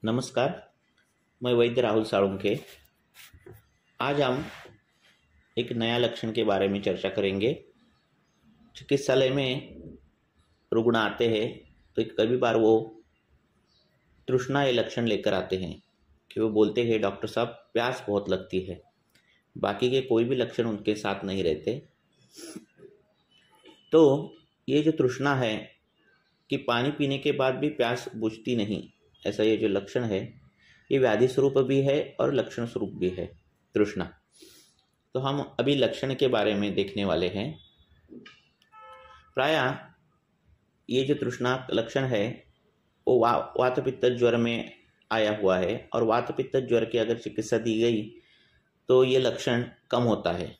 नमस्कार, मैं वैद्य राहुल साळुंखे। आज हम एक नया लक्षण के बारे में चर्चा करेंगे। चिकित्सालय में रुग्ण आते हैं तो कभी बार वो तृष्णा ये लक्षण लेकर आते हैं कि वो बोलते हैं डॉक्टर साहब प्यास बहुत लगती है। बाकी के कोई भी लक्षण उनके साथ नहीं रहते। तो ये जो तृष्णा है कि पानी पीने के बाद भी प्यास बुझती नहीं, ऐसा ये जो लक्षण है ये व्याधि स्वरूप भी है और लक्षण स्वरूप भी है तृष्णा। तो हम अभी लक्षण के बारे में देखने वाले हैं। प्रायः ये जो तृष्णा लक्षण है वो वात पित्त ज्वर में आया हुआ है और वात पित्त ज्वर की अगर चिकित्सा दी गई तो ये लक्षण कम होता है।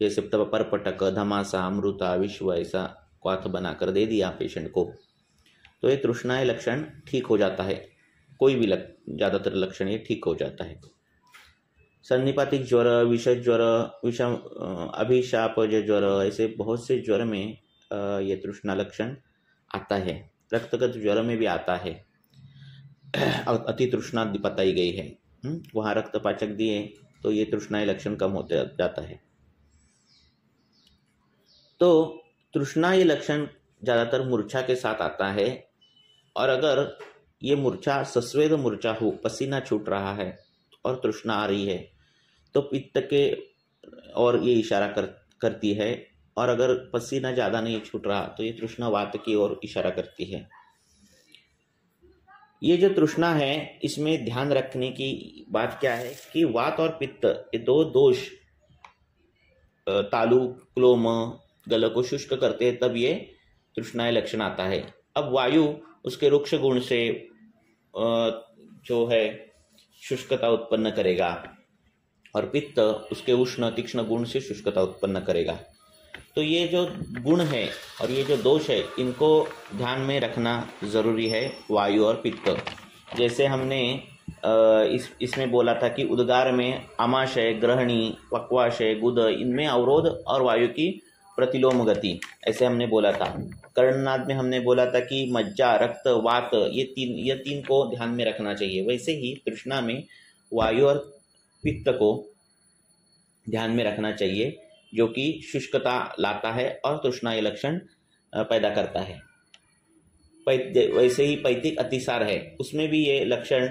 जैसे परपटक, धमासा, अमृता, विश्व ऐसा क्वाथ बनाकर दे दिया पेशेंट को तो ये तृष्णा लक्षण ठीक हो जाता है। कोई भी ज़्यादातर लक्षण ये ठीक हो जाता है। सन्निपातिक ज्वर, विष ज्वर, विषम अभिशाप ज्वर, ऐसे बहुत से ज्वर में ये तृष्णा लक्षण आता है। रक्तगत ज्वर में भी आता है। अति तृष्णा बताई गई है, वहाँ रक्तपाचक दिए तो ये तृष्णा लक्षण कम होते जाता है। तो तृष्णा ये लक्षण ज़्यादातर मूर्छा के साथ आता है और अगर ये मूर्छा सस्वेद मूर्छा हो, पसीना छूट रहा है और तृष्णा आ रही है तो पित्त के और ये इशारा करती है। और अगर पसीना ज़्यादा नहीं छूट रहा तो ये तृष्णा वात की ओर इशारा करती है। ये जो तृष्णा है इसमें ध्यान रखने की बात क्या है कि वात और पित्त ये दो दोष तालु, क्लोम, गल को शुष्क करते हैं तब ये तृष्णा लक्षण आता है। अब वायु उसके रुक्ष गुण से जो है शुष्कता उत्पन्न करेगा और पित्त उसके उष्ण तीक्ष्ण गुण से शुष्कता उत्पन्न करेगा। तो ये जो गुण है और ये जो दोष है इनको ध्यान में रखना जरूरी है, वायु और पित्त। जैसे हमने इसमें बोला था कि उद्गार में आमाशय, ग्रहणी, पक्वाशय, गुद इनमें अवरोध और वायु की प्रतिलोम गति, ऐसे हमने बोला था। कर्णनाद में हमने बोला था कि मज्जा, रक्त, वात ये तीन को ध्यान में रखना चाहिए। वैसे ही तृष्णा में वायु और पित्त को ध्यान में रखना चाहिए जो कि शुष्कता लाता है और तृष्णा ये लक्षण पैदा करता है। वैसे ही पैतिक अतिसार है, उसमें भी ये लक्षण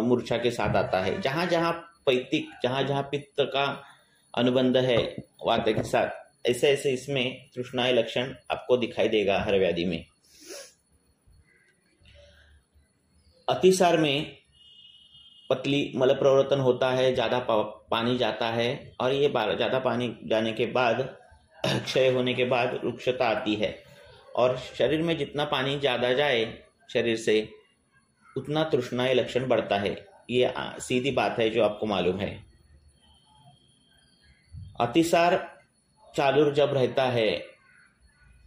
मूर्छा के साथ आता है। जहाँ जहाँ पित्त का अनुबंध है वात के साथ, ऐसे ऐसे इसमें तृष्णा लक्षण आपको दिखाई देगा हर व्याधि में। अतिसार में पतली मल प्रवर्तन होता है, ज़्यादा पानी जाता है और ये ज़्यादा पानी जाने के बाद क्षय होने के बाद रुक्षता आती है और शरीर में जितना पानी ज़्यादा जाए शरीर से उतना तृष्णा लक्षण बढ़ता है। ये सीधी बात है जो आपको मालूम है। अतिसार चालू जब रहता है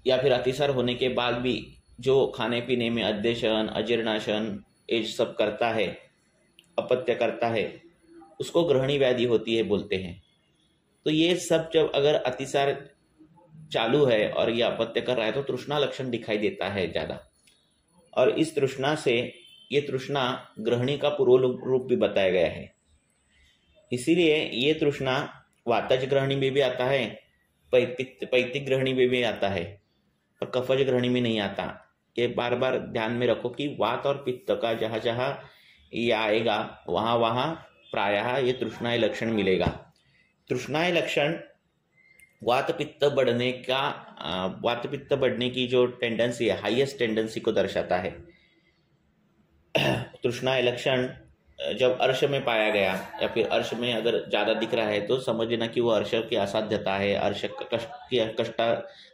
या फिर अतिसार होने के बाद भी जो खाने पीने में अध्यशन, अजीर्णाशन ये सब करता है, अपत्य करता है, उसको ग्रहणी व्याधि होती है बोलते हैं। तो ये सब जब अगर अतिसार चालू है और ये अपत्य कर रहा है तो तृष्णा लक्षण दिखाई देता है ज़्यादा। और इस तृष्णा से ये तृष्णा ग्रहणी का पूर्व रूप भी बताया गया है। इसीलिए ये तृष्णा वातज ग्रहणी में भी आता है, पैतिक ग्रहणी में भी आता है और कफज ग्रहणी में नहीं आता। ये बार बार ध्यान में रखो कि वात और पित्त का जहाँ जहाँ ये आएगा वहाँ वहाँ प्रायः ये तृष्णा लक्षण मिलेगा। तृष्णा लक्षण वात पित्त बढ़ने की जो टेंडेंसी है, हाईएस्ट टेंडेंसी को दर्शाता है। तृष्णा लक्षण जब अर्श में पाया गया या फिर अर्श में अगर ज़्यादा दिख रहा है तो समझना कि वो अर्श की असाध्यता है, अर्श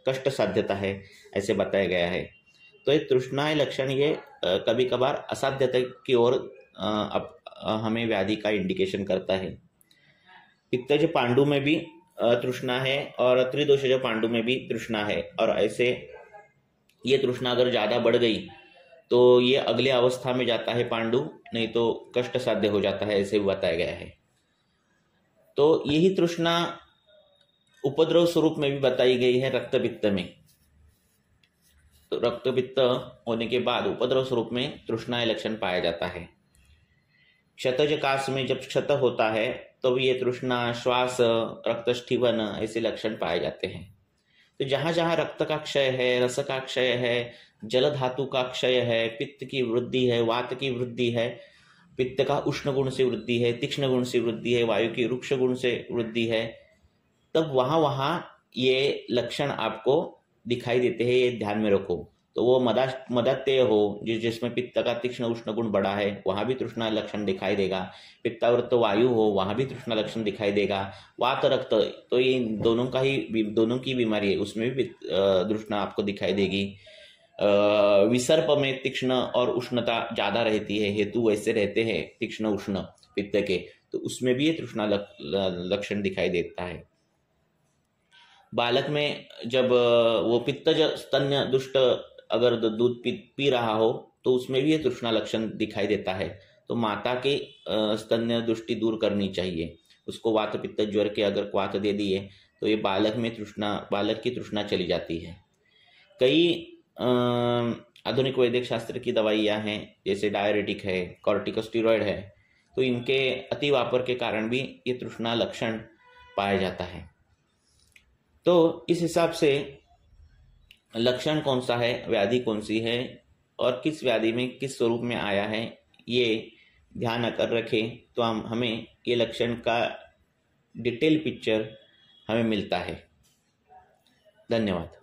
कष्ट साध्यता है, ऐसे बताया गया है। तो ये तृष्णा लक्षण ये कभी कभार असाध्यता की ओर हमें व्याधि का इंडिकेशन करता है। पित्तज पांडु में भी तृष्णा है और त्रिदोषज पांडु में भी तृष्णा है। और ऐसे ये तृष्णा अगर ज़्यादा बढ़ गई तो ये अगले अवस्था में जाता है पांडु, नहीं तो कष्ट साध्य हो जाता है, ऐसे बताया गया है। तो यही तृष्णा उपद्रव स्वरूप में भी बताई गई है रक्त पित्त में। तो रक्तपित्त होने के बाद उपद्रव स्वरूप में तृष्णा लक्षण पाया जाता है। क्षतज काश में जब क्षत होता है तो ये तृष्णा, श्वास, रक्तस्थिवन ऐसे लक्षण पाए जाते हैं। तो जहां जहां रक्त का क्षय है, रस का क्षय है, जल धातु का क्षय है, पित्त की वृद्धि है, वात की वृद्धि है, पित्त का उष्ण गुण से वृद्धि है, तीक्ष्ण गुण से वृद्धि है, वायु की रुक्ष गुण से वृद्धि है, तब वहां वहां ये लक्षण आपको दिखाई देते हैं, ये ध्यान में रखो। तो वो मदातेय हो जिसमें पित्त का तीक्ष्ण उष्ण गुण बढ़ा है, वहां भी तृष्णा लक्षण दिखाई देगा। पित्तावृत वायु हो, वहां भी तृष्णा लक्षण दिखाई देगा। वात रक्त, तो ये दोनों की बीमारी है, उसमें भी तृष्णा आपको दिखाई देगी। विसर्प में तीक्ष्ण और उष्णता ज्यादा रहती है, हेतु वैसे रहते हैं तीक्ष्ण उष्ण पित्त के, तो उसमें भी ये तृष्णा लक्षण दिखाई देता है। बालक में जब वो पित्तज स्तन्य दुष्ट अगर दूध पी रहा हो तो उसमें भी ये तृष्णा लक्षण दिखाई देता है। तो माता के स्तन्य दुष्टि दूर करनी चाहिए। उसको वात पित्त ज्वर के अगर क्वाथ दे दिए तो ये बालक की तृष्णा चली जाती है। कई आधुनिक वैदिक शास्त्र की दवाइयाँ हैं, जैसे डायरेटिक है, कॉर्टिकोस्टेरॉइड है, तो इनके अति वापर के कारण भी ये तृष्णा लक्षण पाया जाता है। तो इस हिसाब से लक्षण कौन सा है, व्याधि कौन सी है और किस व्याधि में किस स्वरूप में आया है, ये ध्यान अगर रखें तो हमें ये लक्षण का डिटेल पिक्चर हमें मिलता है। धन्यवाद।